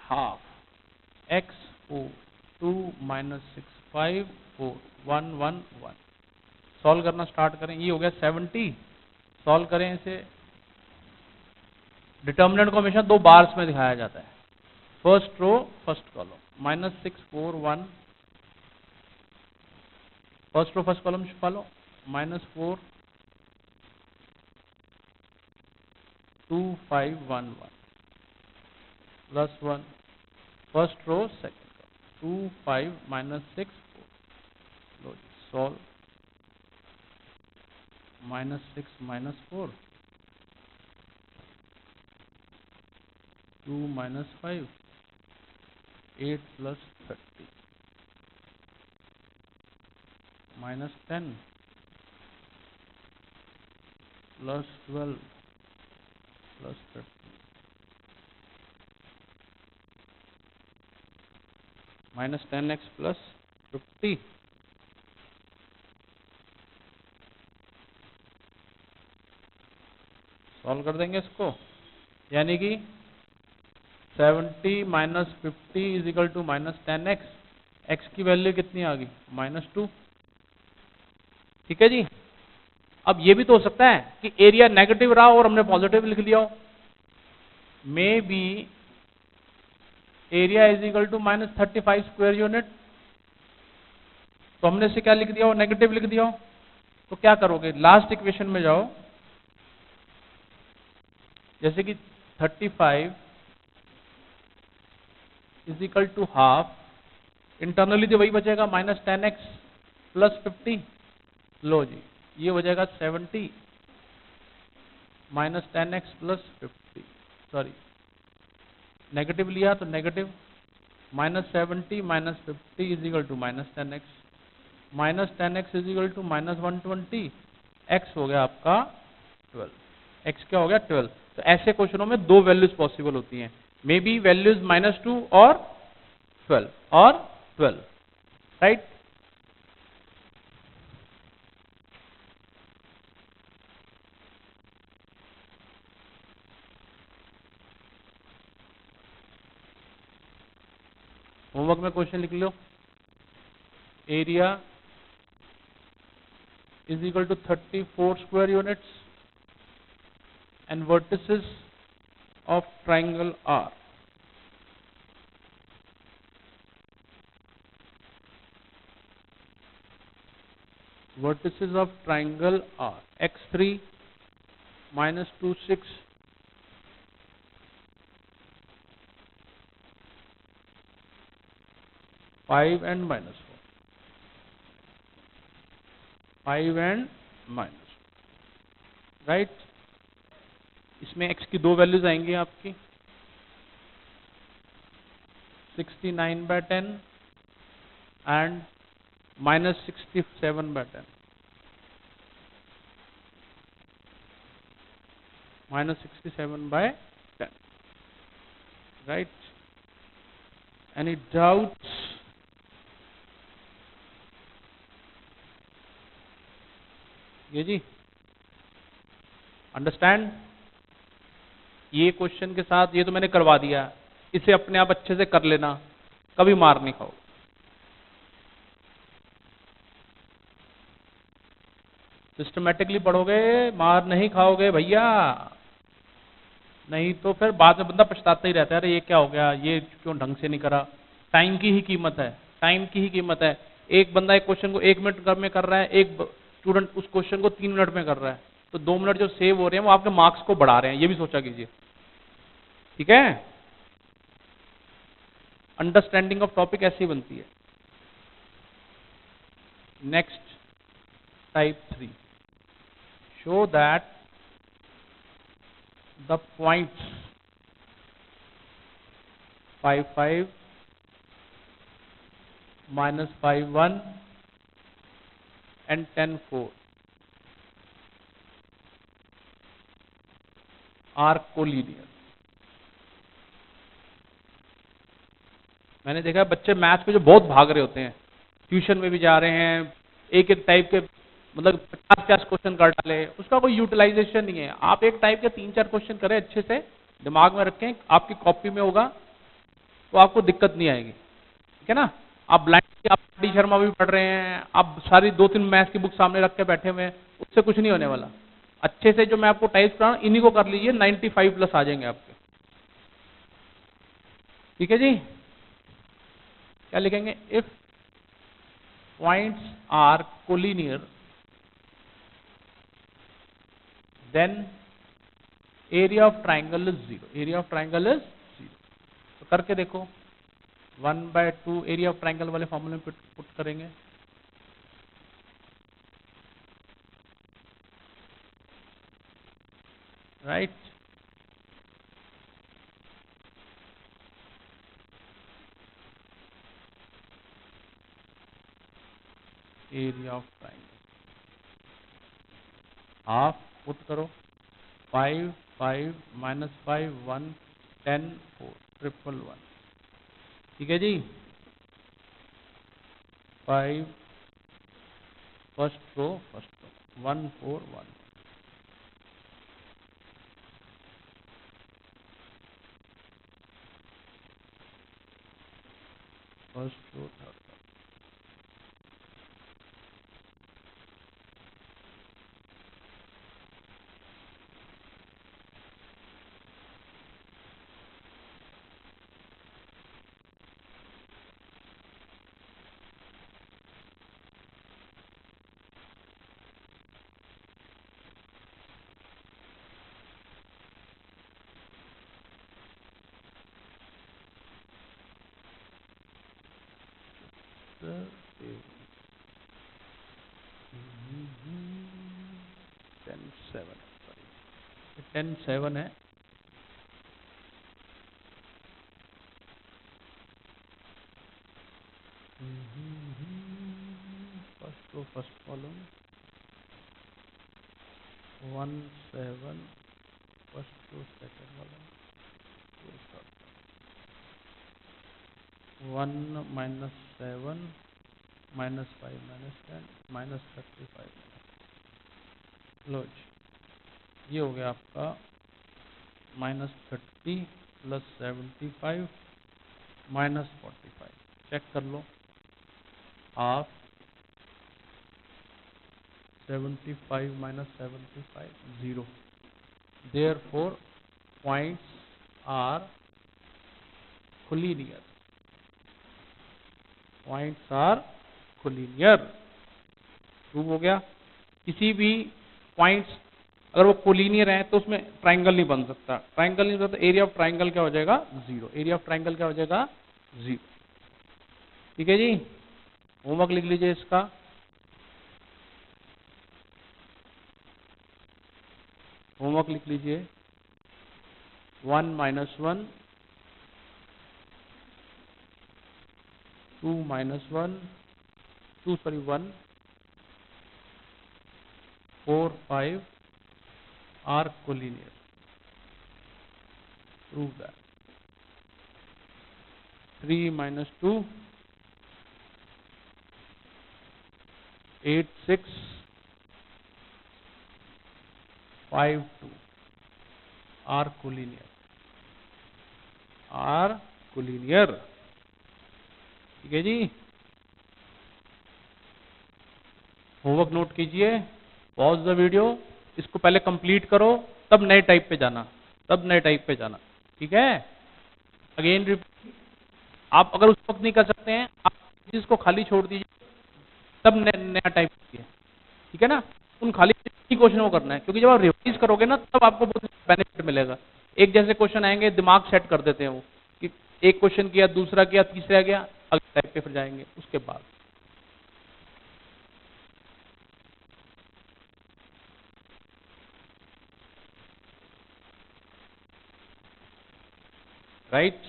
हाफ x4 2 minus 6 5 4 1 1 1। सॉल्व करना स्टार्ट करें। ये हो गया 70। सॉल्व करें इसे। डिटर्मिनेंट को हमेशा 2 बार्स में दिखाया जाता है, first row first column. -6 4 1, first row first column छुपा लो। -4 2 5 1 1 +1, फर्स्ट रो सेकंड कॉलम 2 5 -6 4। लो जी, सॉल्व। -6 -4 2 -5 8 + 30 -10 +12 +30 -10x +50। सॉल्व कर देंगे इसको, यानी कि 70 - 50 = -10x। x की वैल्यू कितनी आ गई? -2। ठीक है जी। अब ये भी तो हो सकता है कि एरिया नेगेटिव रहा और हमने पॉजिटिव लिख लिया हो। May be area = -35 square unit, तो हमने इसे क्या लिख दिया हो? नेगेटिव लिख दिया हो। तो क्या करोगे? लास्ट इक्वेशन में जाओ, जैसे कि 35 = हाफ, इंटरनली तो वही बचेगा -10x +50। लो जी, ये हो जाएगा 70 -10x +50, सॉरी नेगेटिव लिया तो नेगेटिव, -70 -50 = -10x, -10x = -120, x हो गया आपका 12। x क्या हो गया? 12। तो ऐसे क्वेश्चनों में 2 वैल्यूज पॉसिबल होती हैं, मे बी वैल्यूज -2 और 12 राइट। होमवर्क में क्वेश्चन लिख लो। area is equal to 34 square units and vertices of triangle are x3 minus 2 6 5 and minus 4 5 and minus, right. इसमें x की दो वैल्यूज आएंगी आपकी 69/10 and minus 67/10 minus 67/10, right? Any doubts? ये जी अंडरस्टैंड। ये क्वेश्चन के साथ ये तो मैंने करवा दिया, इसे अपने आप अच्छे से कर लेना, कभी मार नहीं खाओ। सिस्टमेटिकली पढ़ोगे मार नहीं खाओगे भैया, नहीं तो फिर बाद में बंदा पछताता ही रहता है, अरे ये क्या हो गया, ये क्यों ढंग से नहीं करा। टाइम की ही कीमत है, टाइम की ही कीमत है। एक बंदा एक क्वेश्चन को 1 मिनट में कर रहा है, एक स्टूडेंट उस क्वेश्चन को 3 मिनट में कर रहा है, तो 2 मिनट जो सेव हो रहे हैं वो आपके मार्क्स को बढ़ा रहे हैं, ये भी सोचा कीजिए, ठीक है। अंडरस्टैंडिंग ऑफ टॉपिक ऐसी बनती है। Next type 3, show that the points 5 5 minus 5 1 and 10 4 are collinear। मैंने देखा बच्चे मैथ्स पे जो बहुत भाग रहे होते हैं, ट्यूशन में भी जा रहे हैं, एक एक टाइप के मतलब 50-50 क्वेश्चन कर डाले, उसका कोई यूटिलाइजेशन नहीं है। आप एक टाइप के 3-4 क्वेश्चन करें, अच्छे से दिमाग में रखें, आपकी कॉपी में होगा तो आपको दिक्कत नहीं आएगी, ठीक है ना। आप ब्लाइंड, आप डी शर्मा भी पढ़ रहे हैं, आप सारी 2-3 मैथ्स की बुक सामने रख के बैठे हुए हैं, उससे कुछ नहीं होने वाला। अच्छे से जो मैं आपको टाइप कर रहा हूं इन्हीं को कर लीजिए, 95+ आ जाएंगे आपके, ठीक है जी। क्या लिखेंगे, if points are collinear then area of triangle is 0, area of triangle is 0। तो करके देखो, 1/2 एरिया ऑफ ट्राइंगल वाले फॉर्मूले में पुट करेंगे, right. Area of triangle half put करो, 5 5 minus 5 1 10 4 1 1, ठीक है जी। 5 first row 1 4 1, first row third. Ten seven है, first row first column 1 7, first row second column 1 minus 7 minus 5 minus 10 minus 35। लो जी, ये हो गया आपका -30 + 75 -45। चेक कर लो, half 75 minus 75, 0. Therefore, points are collinear. Points are collinear. Prove हो गया. किसी भी पॉइंट्स अगर वो कोलिनियर है तो उसमें ट्राइंगल नहीं बन सकता. ट्राइंगल नहीं बन सकता, एरिया ऑफ ट्राइंगल क्या हो जाएगा? 0. एरिया ऑफ ट्राइंगल क्या हो जाएगा? 0. ठीक है जी. होमवर्क लिख लीजिए इसका. होमवर्क लिख लीजिए. 1 minus 1, 2 minus 1, 1, 4, 5 are collinear. Prove that. 3 minus 2, 8, 6, 5, 2 are collinear. Are collinear. ठीक है जी. होमवर्क नोट कीजिए. Pause the video. इसको पहले कंप्लीट करो, तब नए टाइप पे जाना. ठीक है. Again repeat. आप अगर उस वक्त नहीं कर सकते हैं, आप इसको खाली छोड़ दीजिए, तब नया टाइप कीजिए. ठीक है ना. उन खाली क्वेश्चन को करना है, क्योंकि जब आप रिवाइज करोगे ना तब आपको बहुत बेनिफिट मिलेगा. एक जैसे क्वेश्चन आएंगे, दिमाग सेट कर देते हैं वो कि एक क्वेश्चन किया, दूसरा किया, तीसरा गया, अगले टाइप पे फिर जाएंगे उसके बाद. राइट.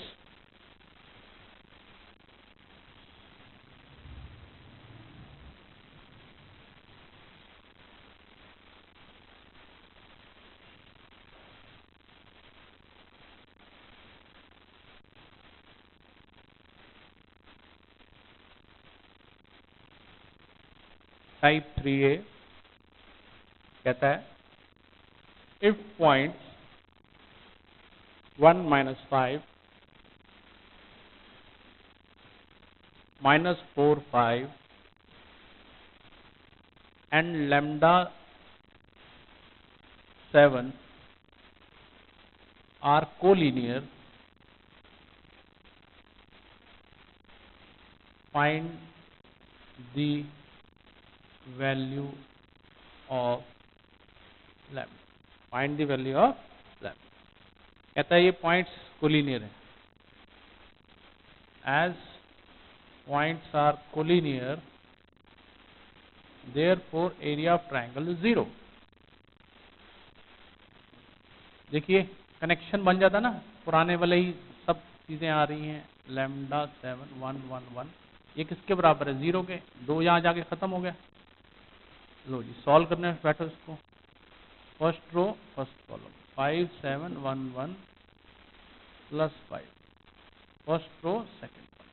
टाइप 3A कहता है if points 1 minus 5 minus 4 5 and lambda 7 are collinear, find the value of lambda. Find the value of lambda. कहता है ये पॉइंट्स कोलिनियर है. As points are collinear, therefore area of triangle is 0. देखिए कनेक्शन बन जाता ना, पुराने वाले ही सब चीजें आ रही हैं. लैम्डा 7 1 1 1 ये किसके बराबर है? 0 के. 2 यहाँ जाके खत्म हो गया. लो जी सॉल्व करने में बैठो इसको. First row first column 5 7 1 1 plus 5. First row second column.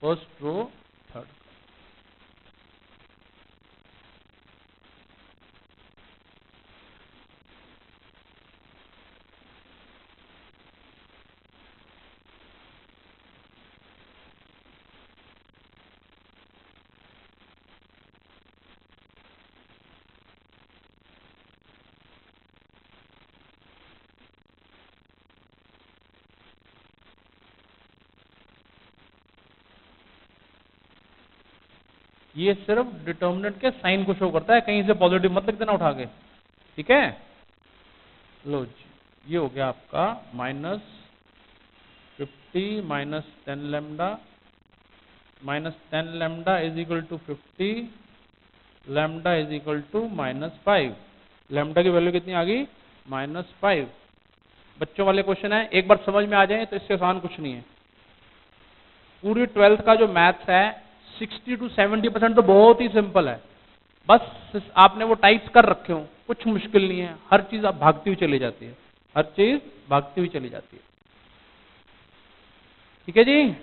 First row third. ये सिर्फ डिटर्मिनेंट के साइन को शो करता है, कहीं से पॉजिटिव मत लिख देना उठा के. ठीक है. लो जी ये हो गया आपका -50 minus 10 lambda -10 lambda is equal to 50 lambda is equal to -5. Lambda की वैल्यू कितनी आ गई? -5. बच्चों वाले क्वेश्चन है, एक बार समझ में आ जाए तो इससे आसान कुछ नहीं है. पूरी 12th का जो मैथ्स है 60 to 70% तो बहुत ही सिंपल है. बस आपने वो टाइप्स कर रखे हो, कुछ मुश्किल नहीं है. हर चीज आप भागती हुई चली जाती है. हर चीज भागती हुई चली जाती है. ठीक है जी.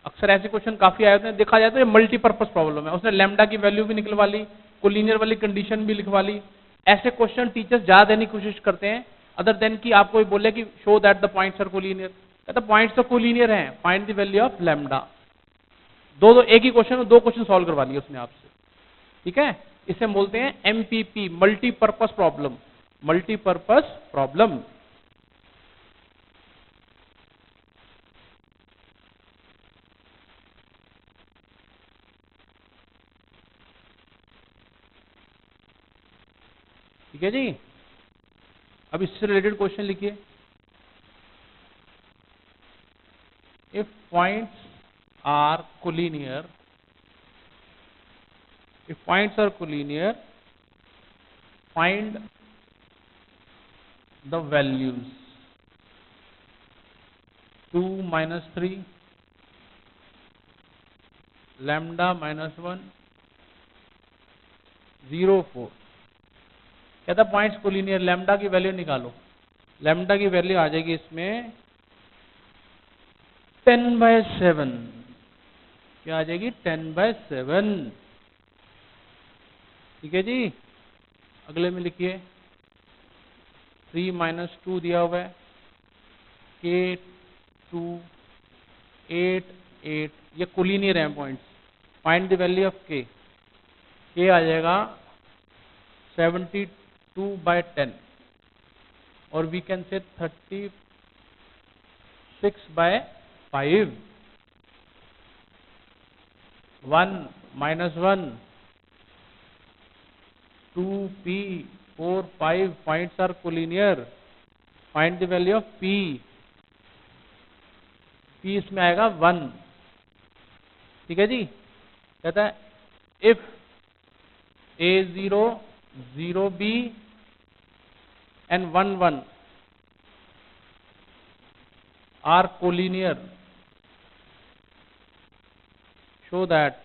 अक्सर ऐसे क्वेश्चन काफी आए होते हैं. देखा जाए तो ये मल्टीपर्पज प्रॉब्लम है. उसने लैम्डा की वैल्यू भी निकलवा ली, कोलिनियर वाली कंडीशन भी लिखवा ली. ऐसे क्वेश्चन टीचर्स ज्यादा देने की कोशिश करते हैं, अदर देन कि आपको बोले कि show that the points are collinear. कहता पॉइंट्स तो कोलिनियर हैं, find the value of lambda. दो एक ही क्वेश्चन में 2 क्वेश्चन सॉल्व करवा लिए उसने आपसे, ठीक है। इसे हम बोलते हैं MPP, multipurpose problem, multipurpose problem. ठीक है जी। अब इससे रिलेटेड क्वेश्चन लिखिए, if points are collinear, if points are collinear, find the values 2 minus 3, lambda minus 1, 0 4। कहता पॉइंट्स कोलिनियर, लैम्डा की वैल्यू निकालो। लैम्डा की वैल्यू आ जाएगी इसमें 10/7। क्या आ जाएगी? 10/7। ठीक है जी। अगले में लिखिए 3 minus 2 दिया हुआ है, K 2 8 8, ये कोलिनियर है points. Find the value of K। K आ जाएगा 72/10 और we can say 36/5। 1 minus 1, 2P 4 5 points are collinear, find the value of P। P इसमें आएगा 1। ठीक है जी। कहता है if A0 0B and 1 1 are collinear, show that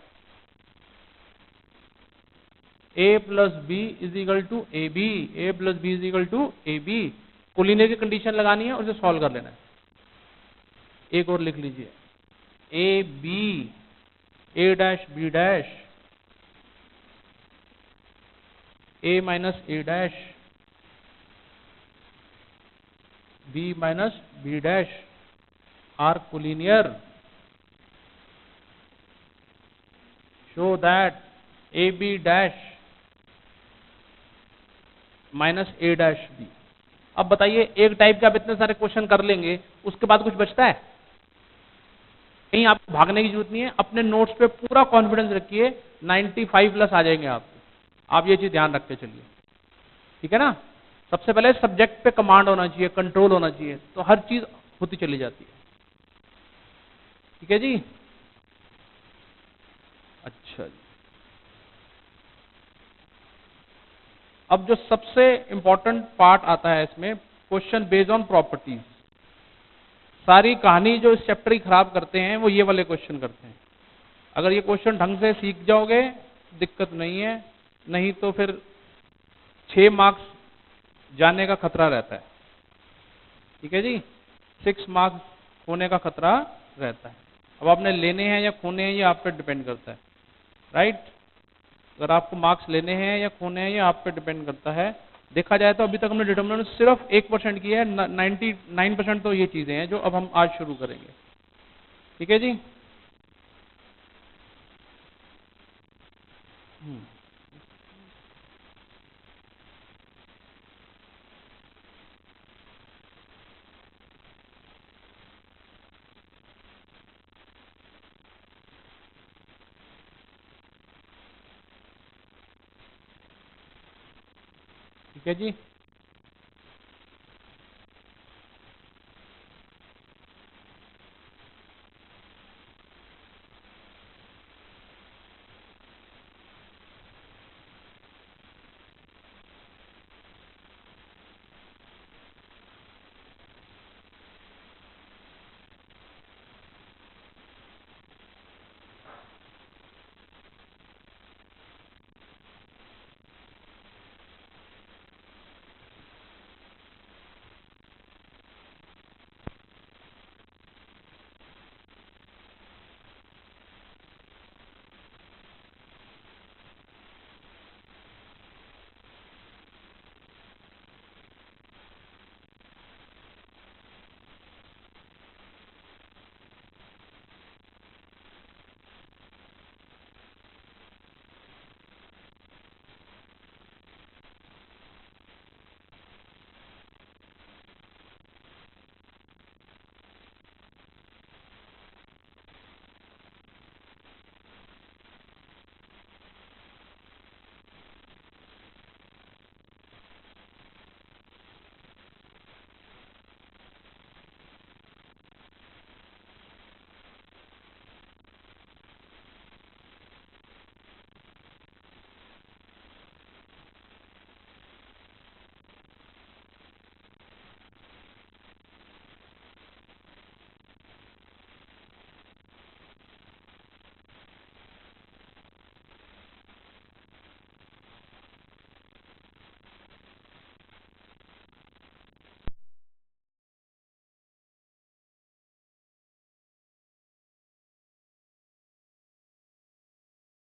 A plus B is equal to AB, A plus B is equal to AB। Collinear की कंडीशन लगानी है और उसे सॉल्व कर लेना है। एक और लिख लीजिए, A B A dash B dash, A minus A dash B minus B dash are collinear, show that A B dash minus A dash B. अब बताइए, एक टाइप के आप इतने सारे क्वेश्चन कर लेंगे, उसके बाद कुछ बचता है? कहीं आपको भागने की जरूरत नहीं है। अपने नोट्स पे पूरा कॉन्फिडेंस रखिए, 95+ आ जाएंगे आपको। आप ये चीज ध्यान रखते चलिए, ठीक है ना। सबसे पहले सब्जेक्ट पे कमांड होना चाहिए, कंट्रोल होना चाहिए, तो हर चीज होती चली जाती है। ठीक है जी। अच्छा जी। अब जो सबसे इंपॉर्टेंट पार्ट आता है इसमें, क्वेश्चन बेस्ड ऑन प्रॉपर्टीज। सारी कहानी जो इस चैप्टर की खराब करते हैं वो ये वाले क्वेश्चन करते हैं। अगर ये क्वेश्चन ढंग से सीख जाओगे दिक्कत नहीं है, नहीं तो फिर 6 मार्क्स जाने का खतरा रहता है। ठीक है जी, 6 मार्क्स होने का खतरा रहता है। अब आपने लेने हैं या खोने हैं ये आप पे डिपेंड करता है, राइट। अगर आपको मार्क्स लेने हैं या खोने हैं ये आप पे डिपेंड करता है। देखा जाए तो अभी तक हमने डिटर्मिनेंट सिर्फ 1% किया है, 99% तो ये चीजें हैं जो अब हम आज शुरू करेंगे। ठीक है जी। ठीक है जी।